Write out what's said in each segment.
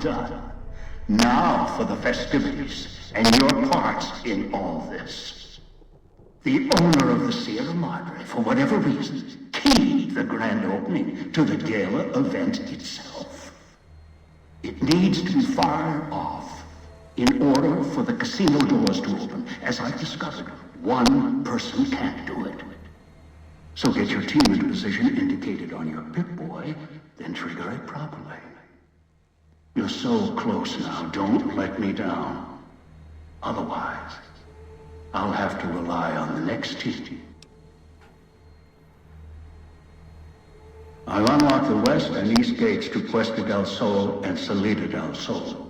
done. Now for the festivities, and your parts in all this. The owner of the Sierra Madre, for whatever reason, keyed the grand opening to the gala event itself. It needs to be fired off in order for the casino doors to open. As I discovered, one person can't do it. So get your team into position indicated on your Pip-Boy, then trigger it properly. You're so close now, don't let me down. Otherwise, I'll have to rely on the next team. I've unlocked the west and east gates to Puesta del Sol and Salida del Sol.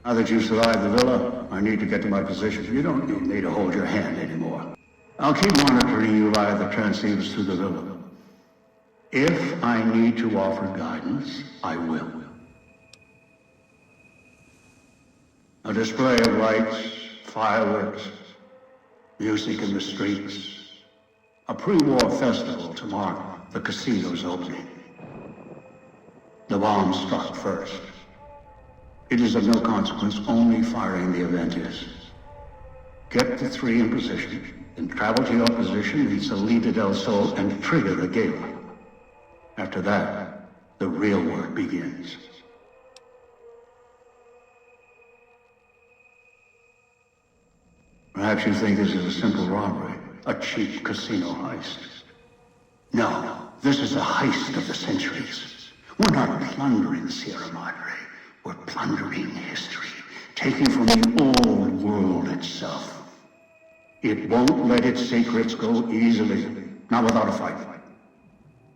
Now that you survived the villa, I need to get to my position. You don't need me to hold your hand anymore. I'll keep monitoring you via the transceivers through the villa. If I need to offer guidance, I will. A display of lights, fireworks, music in the streets. A pre-war festival to mark the casino's opening. The bomb struck first. It is of no consequence, only firing the event is. Get the three in position, then travel to your position in Salida del Sol and trigger the gala. After that, the real work begins. Perhaps you think this is a simple robbery, a cheap casino heist. No, this is a heist of the centuries. We're not plundering Sierra Madre. We're plundering history, taking from the old world itself. It won't let its secrets go easily, not without a fight.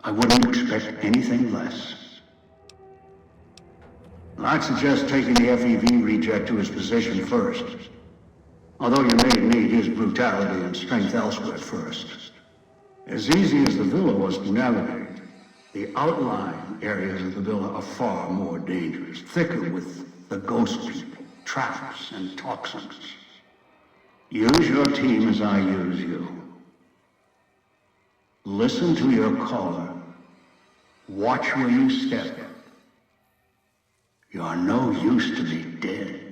I wouldn't expect anything less. I'd suggest taking the FEV reject to his position first. Although you may need his brutality and strength elsewhere at first. As easy as the villa was to navigate, the outlying areas of the villa are far more dangerous, thicker with the ghost people, traps, and toxins. Use your team as I use you. Listen to your caller. Watch where you step. You're no use to me dead.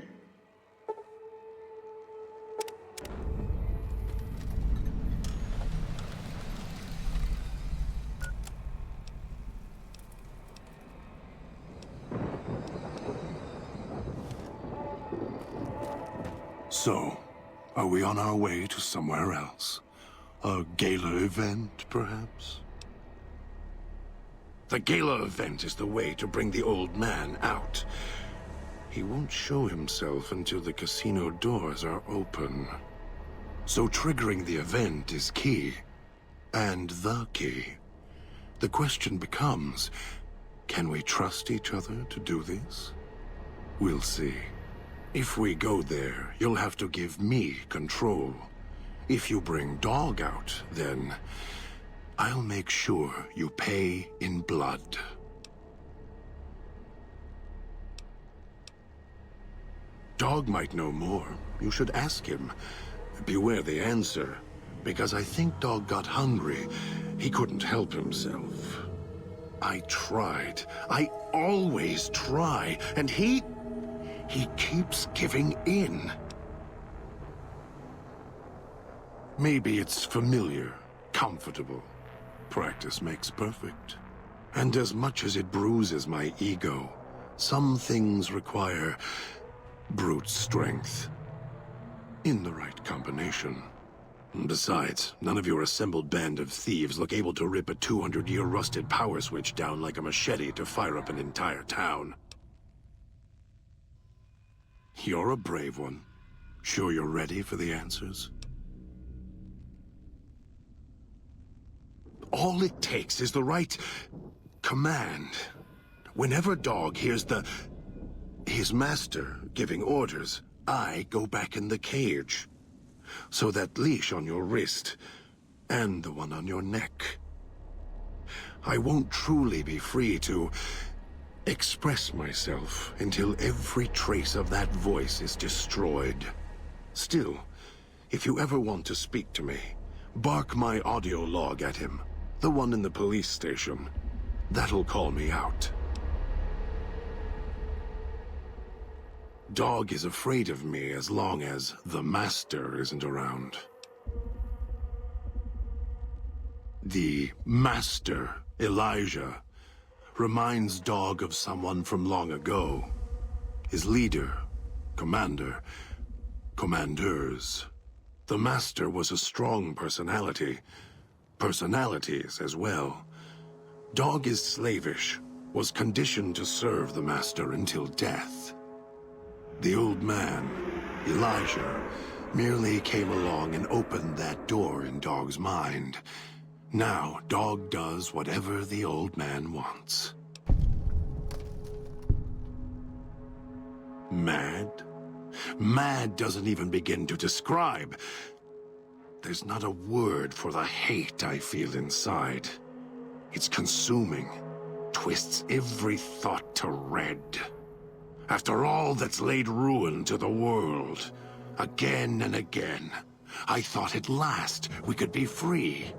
So, are we on our way to somewhere else? A gala event, perhaps? The gala event is the way to bring the old man out. He won't show himself until the casino doors are open. So triggering the event is key. And the key. The question becomes, can we trust each other to do this? We'll see. If we go there, you'll have to give me control. If you bring Dog out, then I'll make sure you pay in blood. Dog might know more. You should ask him. Beware the answer, because I think Dog got hungry. He couldn't help himself. I tried. I always try, and he keeps giving in. Maybe it's familiar, comfortable. Practice makes perfect. And as much as it bruises my ego, some things require brute strength. In the right combination. Besides, none of your assembled band of thieves look able to rip a 200-year rusted power switch down like a machete to fire up an entire town. You're a brave one. Sure you're ready for the answers? All it takes is the right command. Whenever Dog hears his master giving orders, I go back in the cage. So that leash on your wrist, and the one on your neck. I won't truly be free to express myself until every trace of that voice is destroyed. Still, if you ever want to speak to me, bark my audio log at him, the one in the police station. That'll call me out. Dog is afraid of me as long as the master isn't around. The master, Elijah, reminds Dog of someone from long ago. His leader, commander, commanders. The master was a strong personality. Personalities as well. Dog is slavish, was conditioned to serve the master until death. The old man, Elijah, merely came along and opened that door in Dog's mind. Now, Dog does whatever the old man wants. Mad? Mad doesn't even begin to describe. There's not a word for the hate I feel inside. It's consuming, twists every thought to red. After all that's laid ruin to the world, again and again, I thought at last we could be free.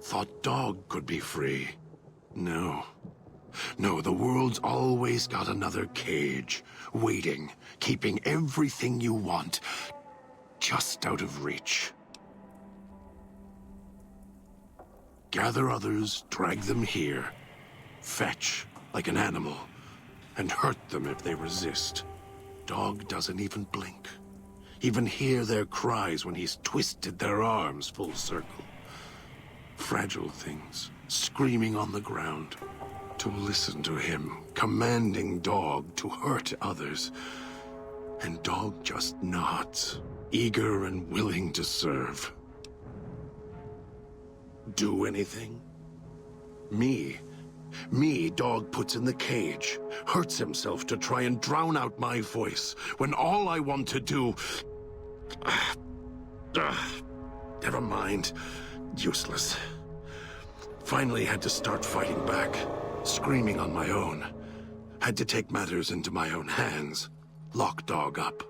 Thought Dog could be free. No. No, the world's always got another cage, waiting, keeping everything you want, just out of reach. Gather others, drag them here, fetch like an animal, and hurt them if they resist. Dog doesn't even blink. Even hear their cries when he's twisted their arms full circle. Fragile things, screaming on the ground. To listen to him, commanding Dog to hurt others. And Dog just nods, eager and willing to serve. Do anything? Me, Dog puts in the cage, hurts himself to try and drown out my voice, when all I want to do... Never mind. Useless. Finally had to start fighting back, screaming on my own. Had to take matters into my own hands, lock Dog up.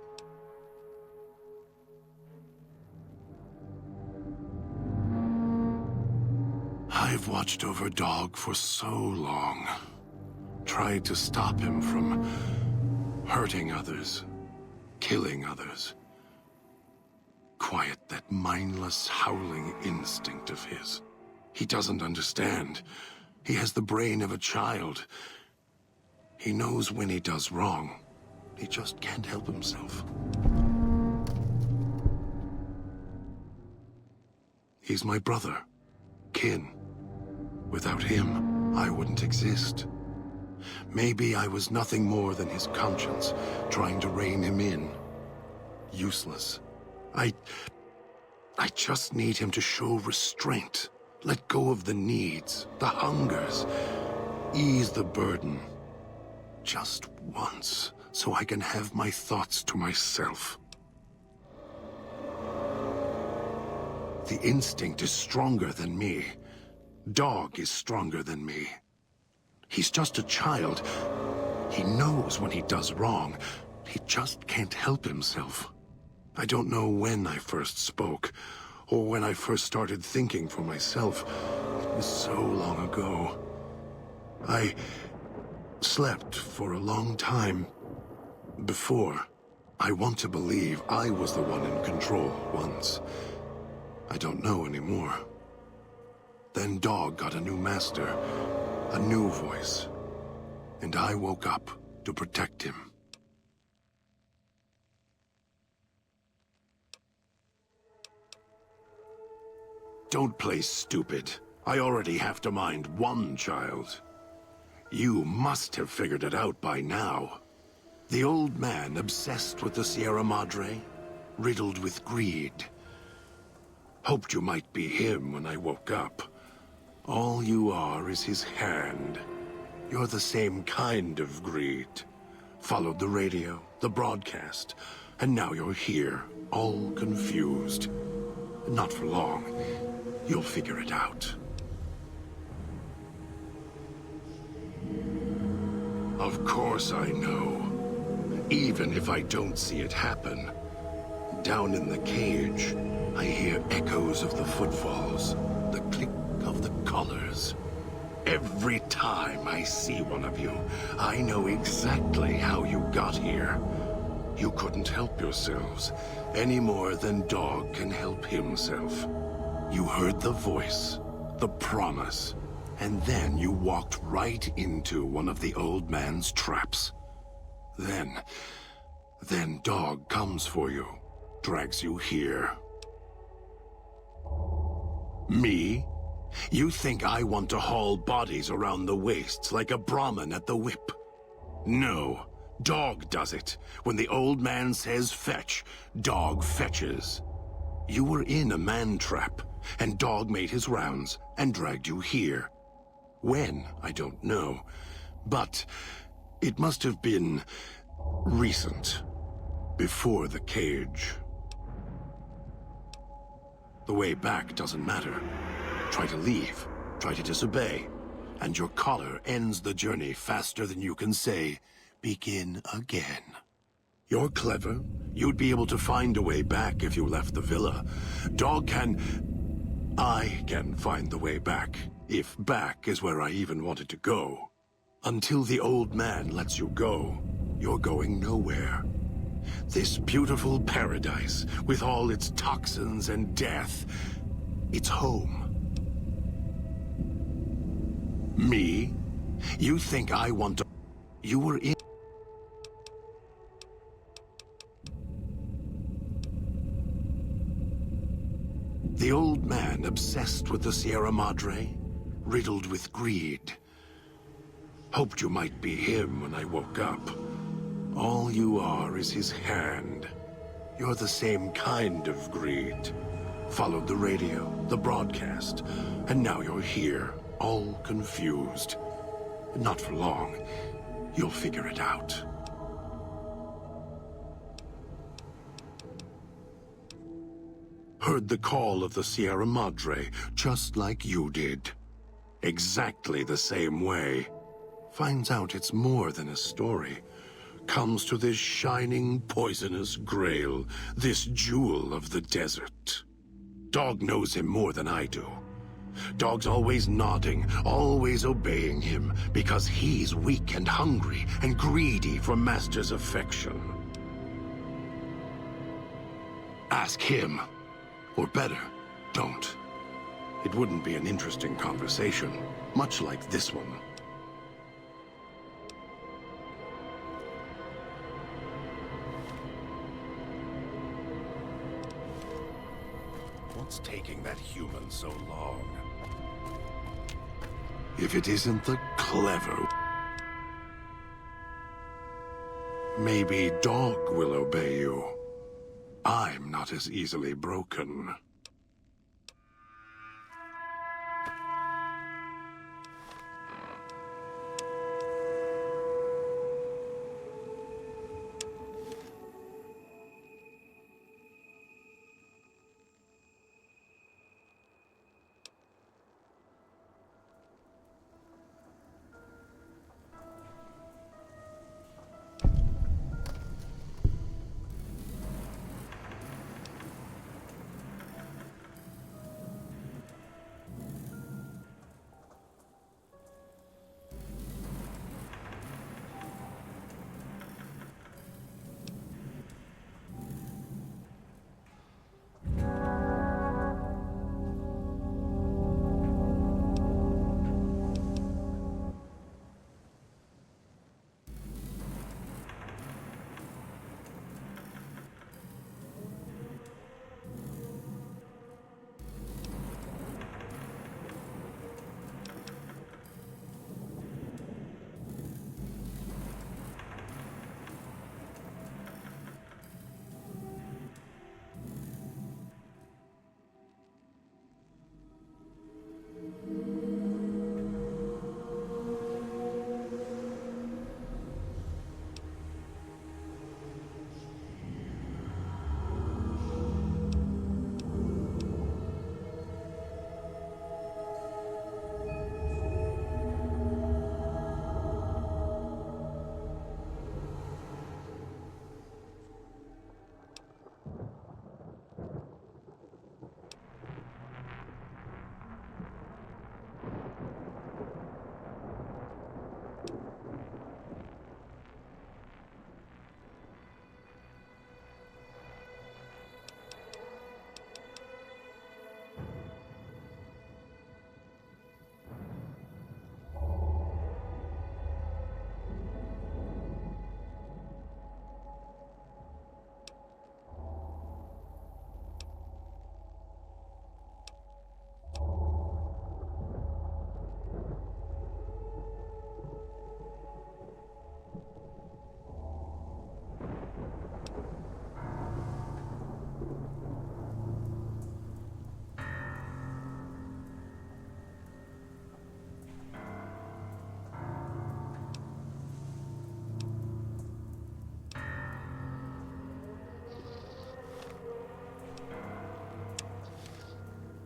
I've watched over Dog for so long. Tried to stop him from hurting others, killing others. Quiet that mindless, howling instinct of his. He doesn't understand. He has the brain of a child. He knows when he does wrong. He just can't help himself. He's my brother, kin. Without him, I wouldn't exist. Maybe I was nothing more than his conscience, trying to rein him in. Useless. I just need him to show restraint. Let go of the needs, the hungers. Ease the burden. Just once, so I can have my thoughts to myself. The instinct is stronger than me. Dog is stronger than me. He's just a child. He knows when he does wrong. He just can't help himself. I don't know when I first spoke, or when I first started thinking for myself. It was so long ago. I slept for a long time before. I want to believe I was the one in control once. I don't know anymore. Then Dog got a new master, a new voice, and I woke up to protect him. Don't play stupid. I already have to mind one child. You must have figured it out by now. The old man obsessed with the Sierra Madre, riddled with greed. Hoped you might be him when I woke up. All you are is his hand. You're the same kind of greed. Followed the radio, the broadcast, and now you're here, all confused. Not for long. You'll figure it out. Of course I know. Even if I don't see it happen. Down in the cage, I hear echoes of the footfalls, the click of the collars. Every time I see one of you, I know exactly how you got here. You couldn't help yourselves, any more than Dog can help himself. You heard the voice, the promise, and then you walked right into one of the old man's traps. Then Dog comes for you, drags you here. Me? You think I want to haul bodies around the wastes like a Brahmin at the whip? No, Dog does it. When the old man says fetch, Dog fetches. You were in a man trap, and Dog made his rounds and dragged you here. When, I don't know, but it must have been recent, before the cage. The way back doesn't matter. Try to leave, try to disobey, and your collar ends the journey faster than you can say, begin again. You're clever. You'd be able to find a way back if you left the villa. I can find the way back, if back is where I even wanted to go. Until the old man lets you go, you're going nowhere. This beautiful paradise, with all its toxins and death, it's home. Me? You think I want to... You were in... The old man obsessed with the Sierra Madre, riddled with greed. Hoped you might be him when I woke up. All you are is his hand. You're the same kind of greed. Followed the radio, the broadcast, and now you're here, all confused. Not for long. You'll figure it out. Heard the call of the Sierra Madre, just like you did. Exactly the same way. Finds out it's more than a story. Comes to this shining, poisonous grail, this jewel of the desert. Dog knows him more than I do. Dog's always nodding, always obeying him, because he's weak and hungry and greedy for Master's affection. Ask him. Or better, don't. It wouldn't be an interesting conversation, much like this one. What's taking that human so long? If it isn't the clever... Maybe Dog will obey you. I'm not as easily broken.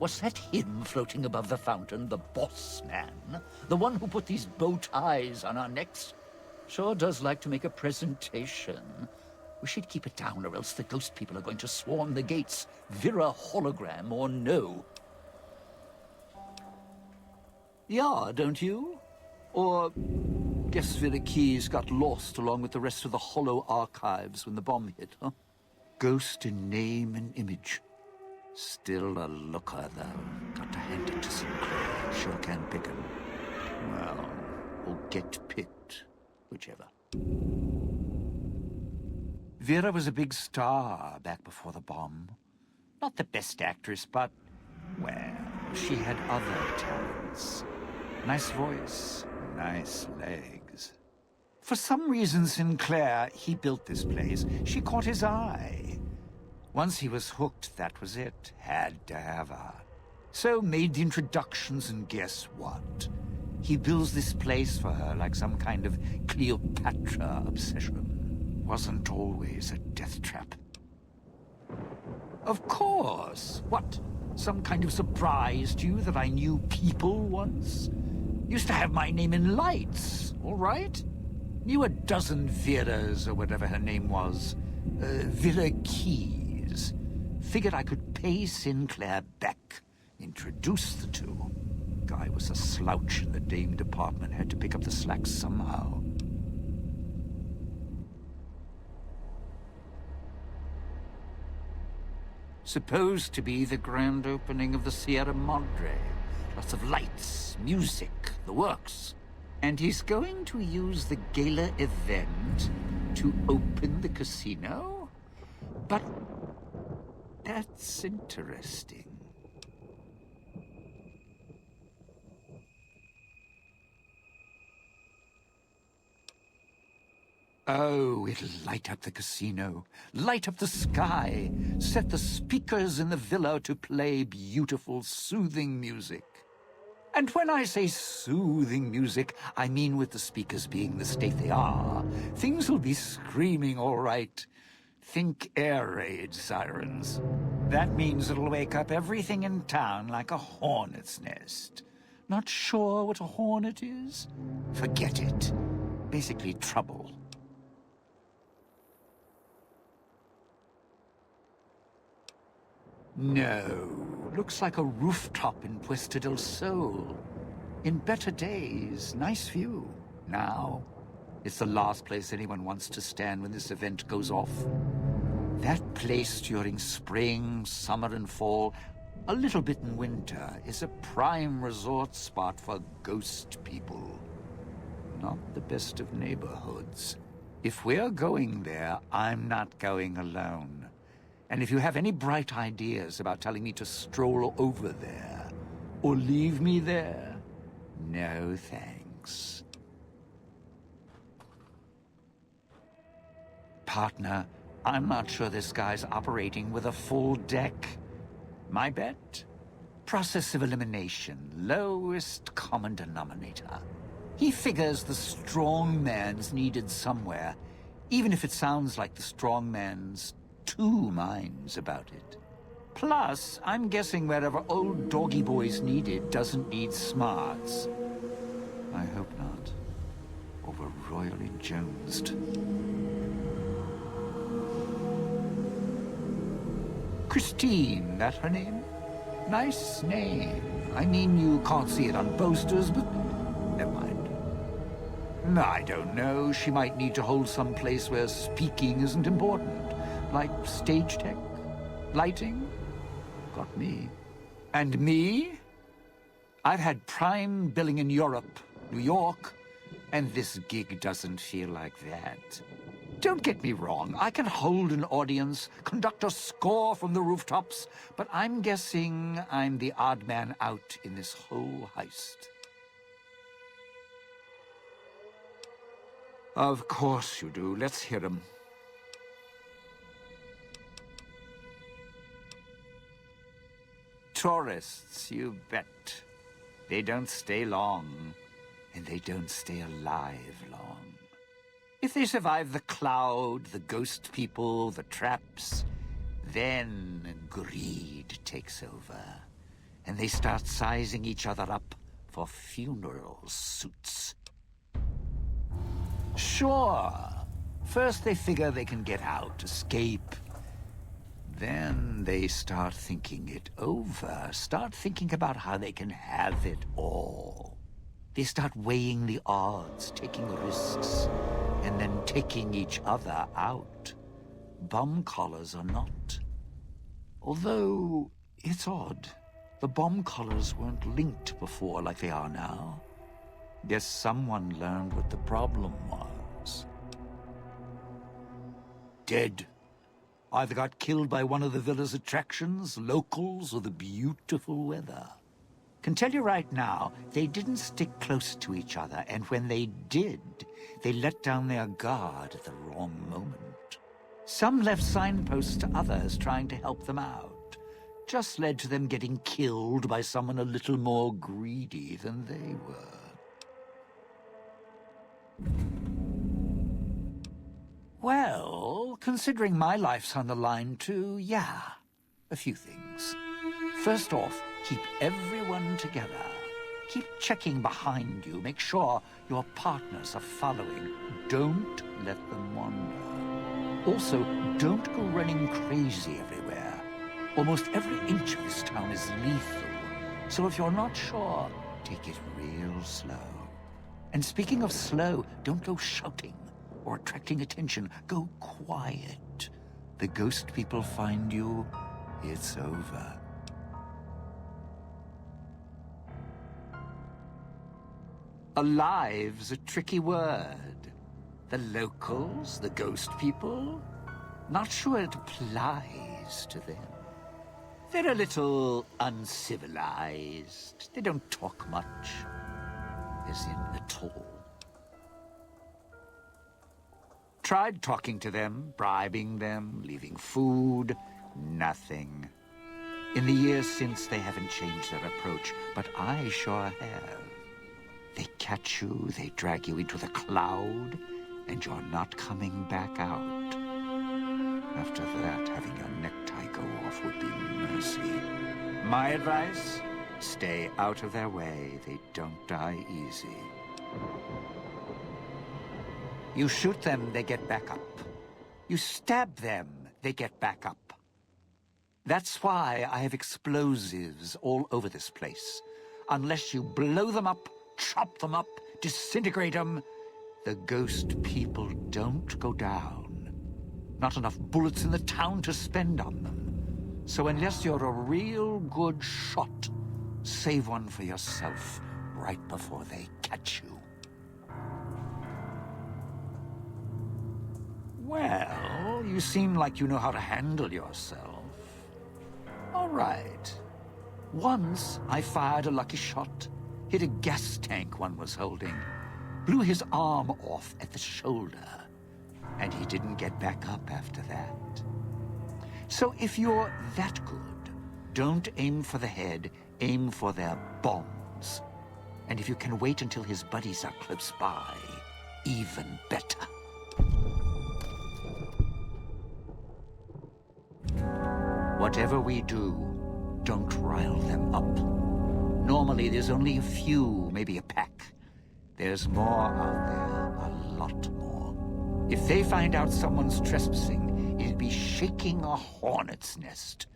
Was that him floating above the fountain, the boss man? The one who put these bow ties on our necks? Sure does like to make a presentation. We should keep it down, or else the ghost people are going to swarm the gates, Vira hologram or no. Yeah, don't you? Or guess Vira keys got lost along with the rest of the holo archives when the bomb hit, huh? Ghost in name and image. Still a looker, though. Got to hand it to Sinclair. Sure can pick him. Well, or get picked. Whichever. Vera was a big star back before the bomb. Not the best actress, but, well, she had other talents. Nice voice, nice legs. For some reason, Sinclair, he built this place. She caught his eye. Once he was hooked, that was it. Had to have her. So made the introductions, and guess what? He builds this place for her like some kind of Cleopatra obsession. Wasn't always a death trap. Of course. What? Some kind of surprise to you that I knew people once? Used to have my name in lights, all right? Knew a dozen Veras, or whatever her name was. Vera Keys. Figured I could pay Sinclair back. Introduce the two. Guy was a slouch in the dame department. Had to pick up the slack somehow. Supposed to be the grand opening of the Sierra Madre. Lots of lights, music, the works. And he's going to use the gala event to open the casino? But that's interesting. Oh, it'll light up the casino, light up the sky, set the speakers in the villa to play beautiful, soothing music. And when I say soothing music, I mean with the speakers being the state they are, things will be screaming all right. Think air raid sirens. That means it'll wake up everything in town like a hornet's nest. Not sure what a hornet is? Forget it. Basically trouble. No, looks like a rooftop in Puesta del Sol. In better days, nice view. Now, it's the last place anyone wants to stand when this event goes off. That place during spring, summer and fall, a little bit in winter, is a prime resort spot for ghost people. Not the best of neighborhoods. If we're going there, I'm not going alone. And if you have any bright ideas about telling me to stroll over there, or leave me there, no thanks. Partner, I'm not sure this guy's operating with a full deck. My bet? Process of elimination, lowest common denominator. He figures the strong man's needed somewhere, even if it sounds like the strong man's two minds about it. Plus, I'm guessing wherever old doggy boy's needed doesn't need smarts. I hope not. Or we're royally jonesed. Christine, that her name? Nice name. I mean, you can't see it on posters, but never mind. I don't know. She might need to hold some place where speaking isn't important. Like stage tech? Lighting? Got me. And me? I've had prime billing in Europe, New York, and this gig doesn't feel like that. Don't get me wrong, I can hold an audience, conduct a score from the rooftops, but I'm guessing I'm the odd man out in this whole heist. Of course you do. Let's hear 'em. Tourists, you bet. They don't stay long, and they don't stay alive long. If they survive the cloud, the ghost people, the traps, then greed takes over. and they start sizing each other up for funeral suits. Sure, first they figure they can get out, escape. Then they start thinking it over, start thinking about how they can have it all. They start weighing the odds, taking risks, and then taking each other out. Bomb collars are not. Although, it's odd. The bomb collars weren't linked before like they are now. Guess someone learned what the problem was. Dead. Either got killed by one of the villa's attractions, locals, or the beautiful weather. Can tell you right now, they didn't stick close to each other, and when they did, they let down their guard at the wrong moment. Some left signposts to others trying to help them out. Just led to them getting killed by someone a little more greedy than they were. Well, considering my life's on the line too, yeah, a few things. First off, keep everyone together. Keep checking behind you. Make sure your partners are following. Don't let them wander. Also, don't go running crazy everywhere. Almost every inch of this town is lethal. So if you're not sure, take it real slow. And speaking of slow, don't go shouting or attracting attention. Go quiet. The ghost people find you, it's over. Alive's a tricky word. The locals, the ghost people, not sure it applies to them. They're a little uncivilized. They don't talk much, as in at all. Tried talking to them, bribing them, leaving food, nothing. In the years since, they haven't changed their approach, but I sure have. They catch you, they drag you into the cloud, and you're not coming back out. After that, having your necktie go off would be mercy. My advice? Stay out of their way. They don't die easy. You shoot them, they get back up. You stab them, they get back up. That's why I have explosives all over this place. Unless you blow them up, chop them up, disintegrate them, the ghost people don't go down. Not enough bullets in the town to spend on them. So unless you're a real good shot, save one for yourself right before they catch you. Well, you seem like you know how to handle yourself. All right. Once I fired a lucky shot, hit a gas tank one was holding, blew his arm off at the shoulder, and he didn't get back up after that. So if you're that good, don't aim for the head, aim for their bombs. And if you can wait until his buddies are close by, even better. Whatever we do, don't rile them up. Normally, there's only a few, maybe a pack. There's more out there, a lot more. If they find out someone's trespassing, it'd be shaking a hornet's nest.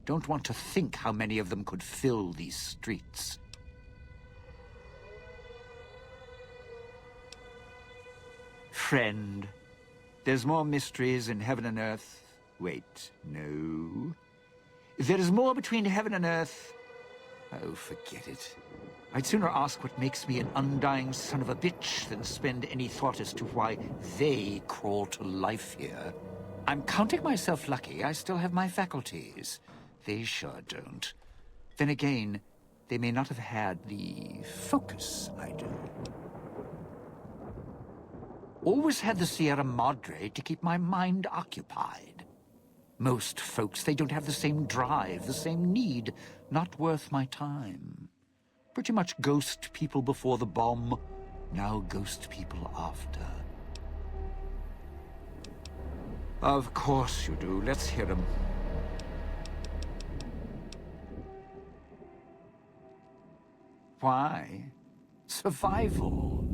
Don't want to think how many of them could fill these streets. Friend, there's more mysteries in heaven and earth. Wait, no. There is more between heaven and earth. Oh, forget it. I'd sooner ask what makes me an undying son of a bitch than spend any thought as to why they crawl to life here. I'm counting myself lucky I still have my faculties. They sure don't. Then again, they may not have had the focus I do. Always had the Sierra Madre to keep my mind occupied. Most folks, they don't have the same drive, the same need. Not worth my time. Pretty much ghost people before the bomb, now ghost people after. Of course you do. Let's hear them. Why? Survival.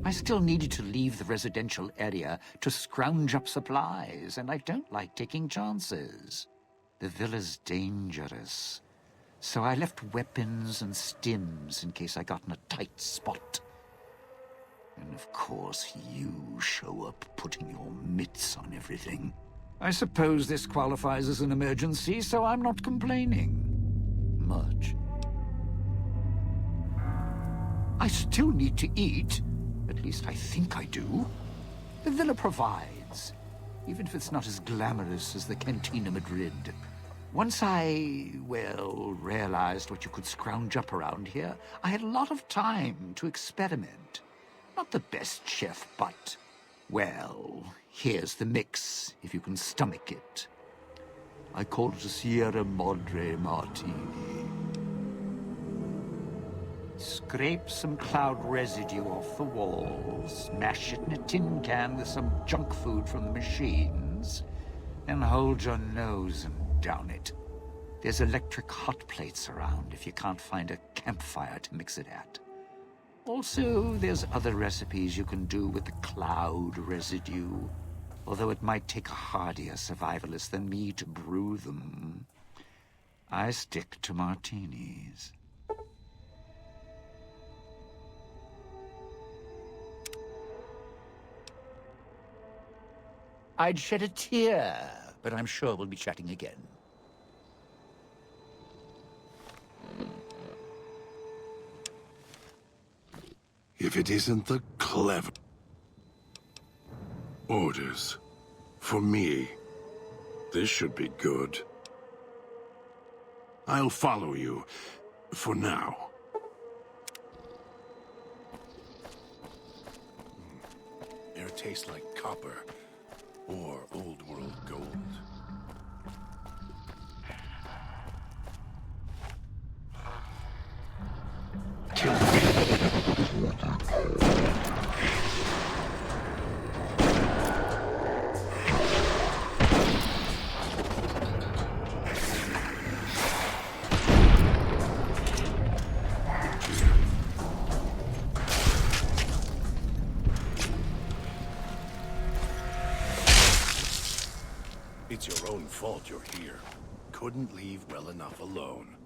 I still needed to leave the residential area to scrounge up supplies, and I don't like taking chances. The villa's dangerous, so I left weapons and stims in case I got in a tight spot. And of course, you show up putting your mitts on everything. I suppose this qualifies as an emergency, so I'm not complaining. Much. I still need to eat. At least I think I do. The villa provides, even if it's not as glamorous as the Cantina Madrid. Once I, well, realized what you could scrounge up around here, I had a lot of time to experiment. Not the best chef, but, well, here's the mix, if you can stomach it. I call it a Sierra Madre Martini. Scrape some cloud residue off the walls, mash it in a tin can with some junk food from the machines, and hold your nose and down it. There's electric hot plates around if you can't find a campfire to mix it at. Also, there's other recipes you can do with the cloud residue, although it might take a hardier survivalist than me to brew them. I stick to martinis. I'd shed a tear, but I'm sure we'll be chatting again. If it isn't the clever... Orders. For me. This should be good. I'll follow you. For now. Air tastes like copper. Or old world gold. Kill me. It's your own fault you're here. Couldn't leave well enough alone.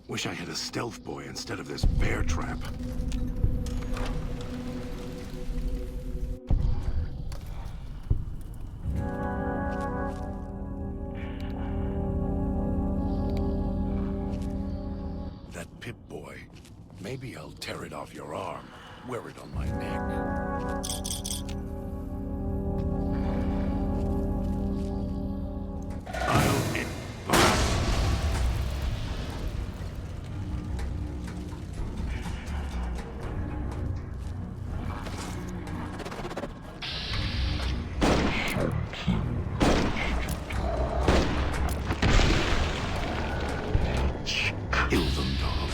Wish I had a stealth boy instead of this bear trap. That Pip-Boy. Maybe I'll tear it off your arm, wear it on my neck. Kill them, dog.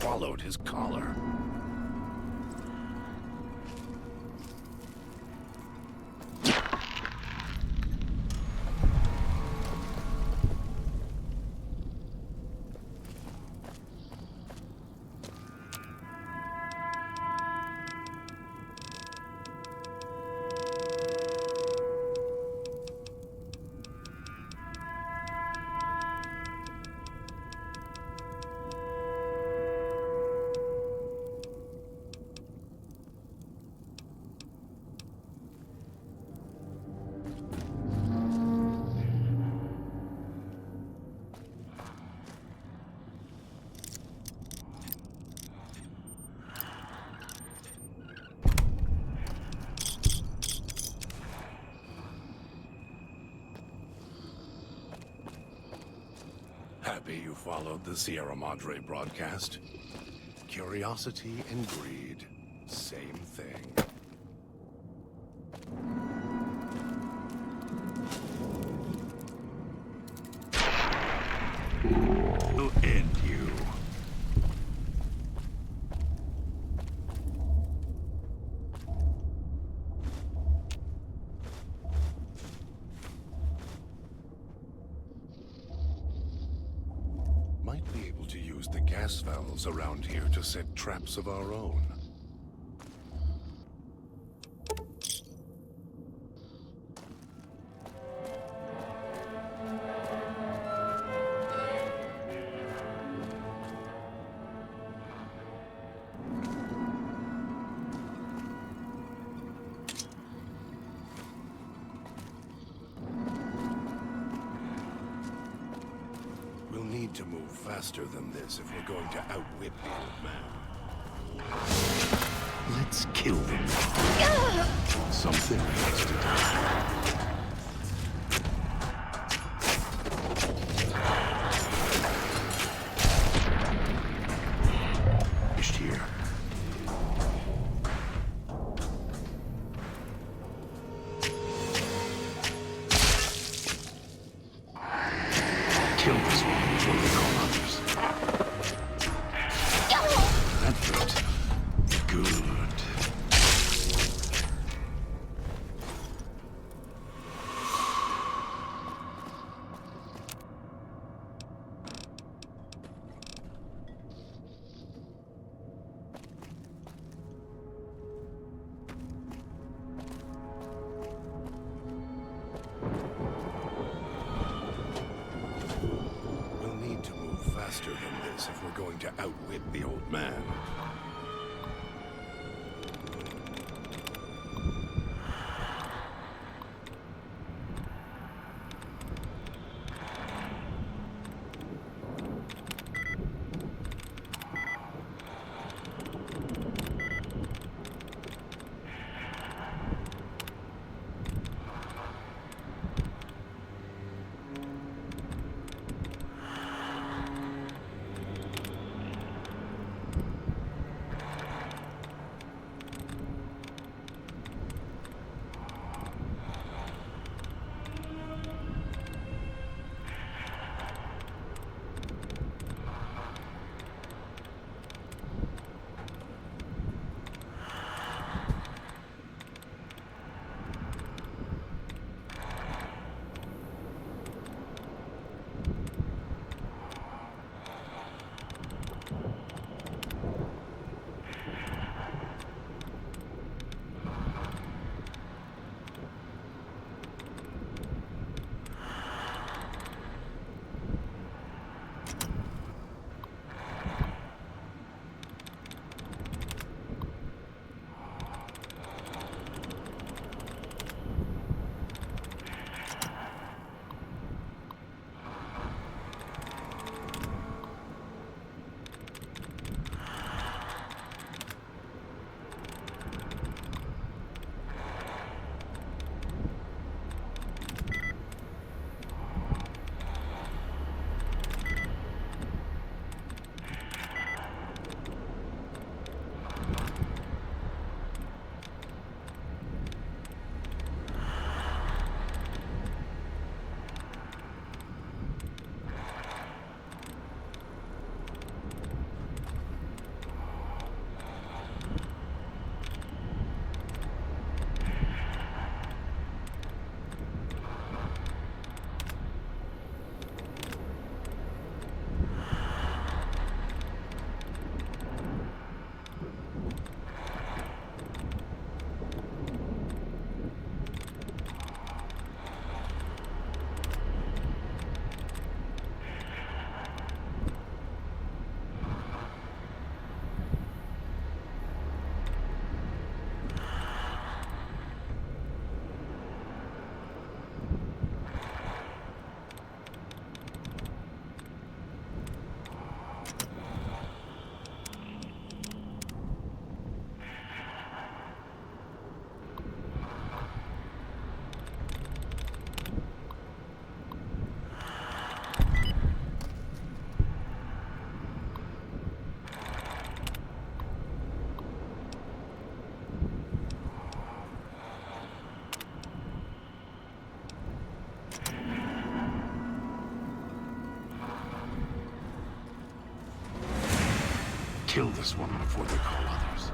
swallowed his collar. Happy you followed the Sierra Madre broadcast? Curiosity and greed, same thing. I'll end you. Might be able to use the gas valves around here to set traps of our own. We'll need to move faster than this if we're going to outwit the old man. Let's kill them. Something has to die. Finished here. Kill this one before they call others. That hurt. Good. We'll need to move faster than this if we're going to outwit the old man. kill this one before they call others.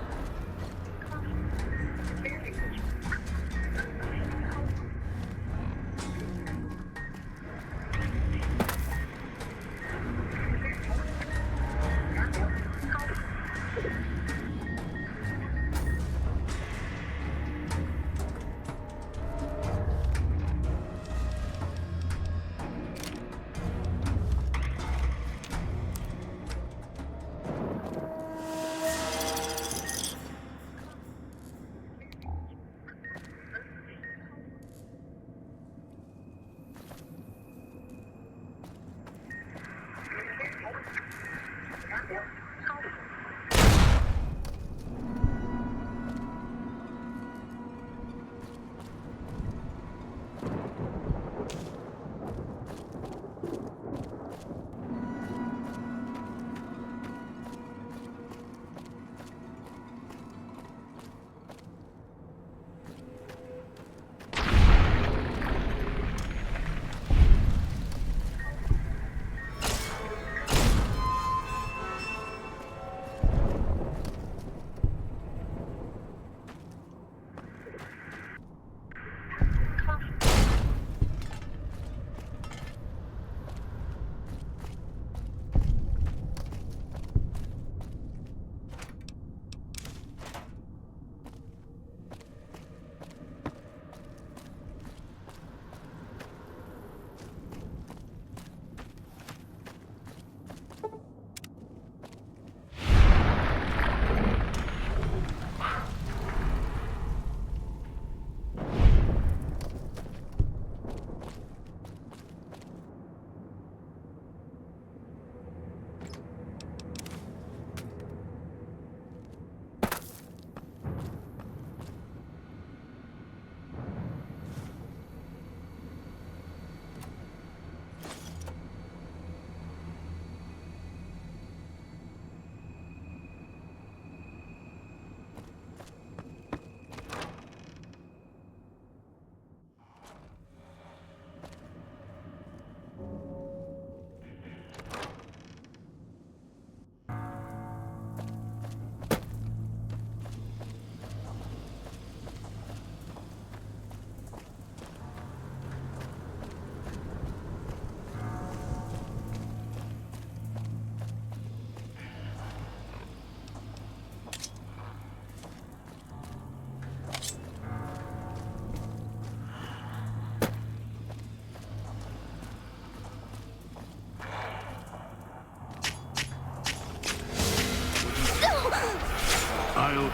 I'll end.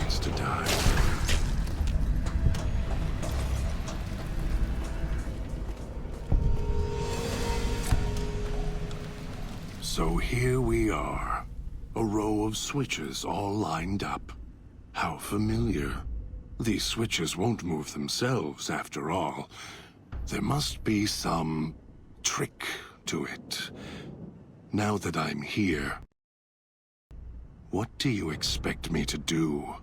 It's to die. So here we are. A row of switches all lined up. How familiar. These switches won't move themselves, after all. There must be some trick to it. Now that I'm here, what do you expect me to do?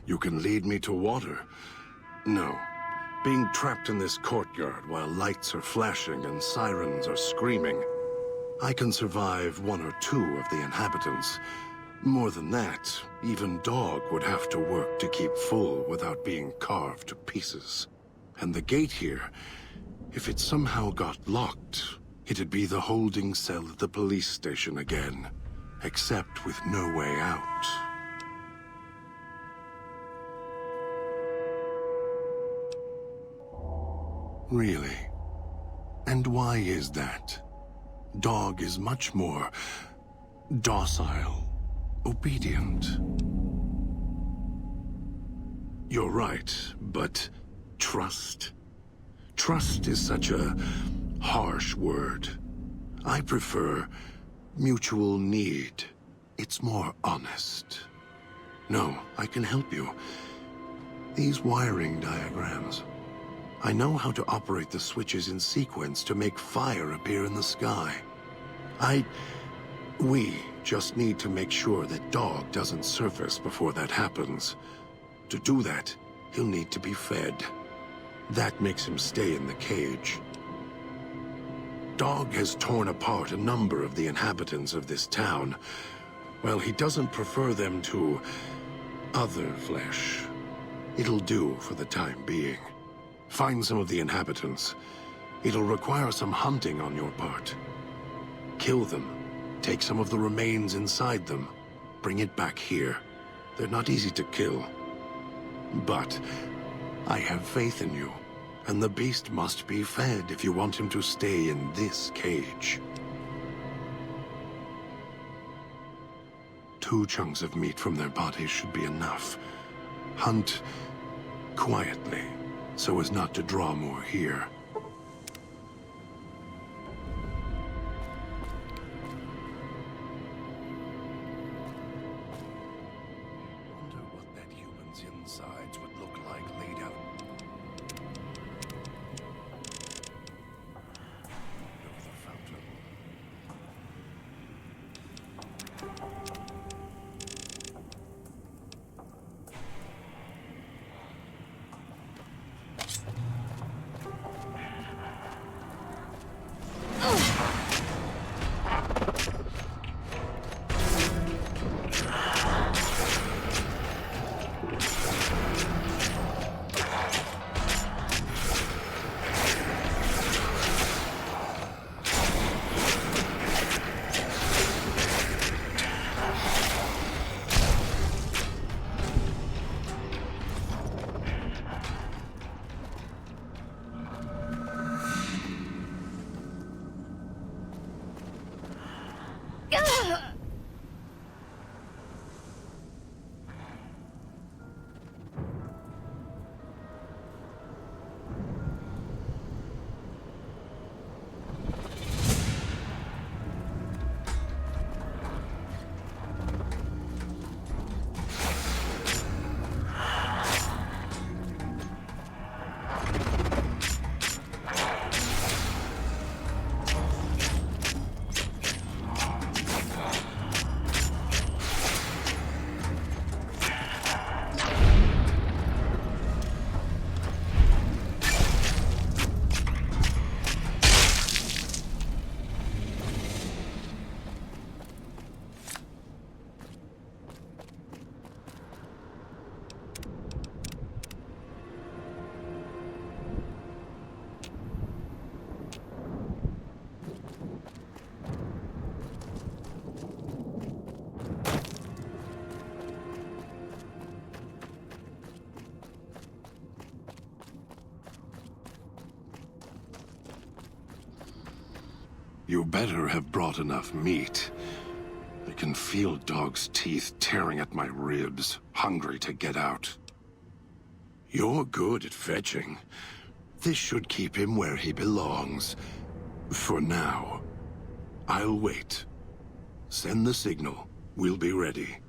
You can lead me to water. No. Being trapped in this courtyard while lights are flashing and sirens are screaming. I can survive one or two of the inhabitants. More than that, even Dog would have to work to keep full without being carved to pieces. And the gate here, if it somehow got locked, it'd be the holding cell at the police station again, except with no way out. Really? And why is that? Dog is much more docile, obedient. You're right, but trust? Trust is such a harsh word. I prefer mutual need. It's more honest. No, I can help you. These wiring diagrams. I know how to operate the switches in sequence to make fire appear in the sky. We just need to make sure that Dog doesn't surface before that happens. To do that, he'll need to be fed. That makes him stay in the cage. Dog has torn apart a number of the inhabitants of this town. Well, he doesn't prefer them to other flesh. It'll do for the time being. Find some of the inhabitants. It'll require some hunting on your part. Kill them. Take some of the remains inside them. Bring it back here. They're not easy to kill. But I have faith in you. And the beast must be fed if you want him to stay in this cage. 2 chunks of meat from their bodies should be enough. Hunt quietly, so as not to draw more here. Wonder what that human's insides would look like laid out. Over the fountain. You better have brought enough meat. I can feel Dog's teeth tearing at my ribs, hungry to get out. You're good at fetching. This should keep him where he belongs. For now. I'll wait. Send the signal. We'll be ready.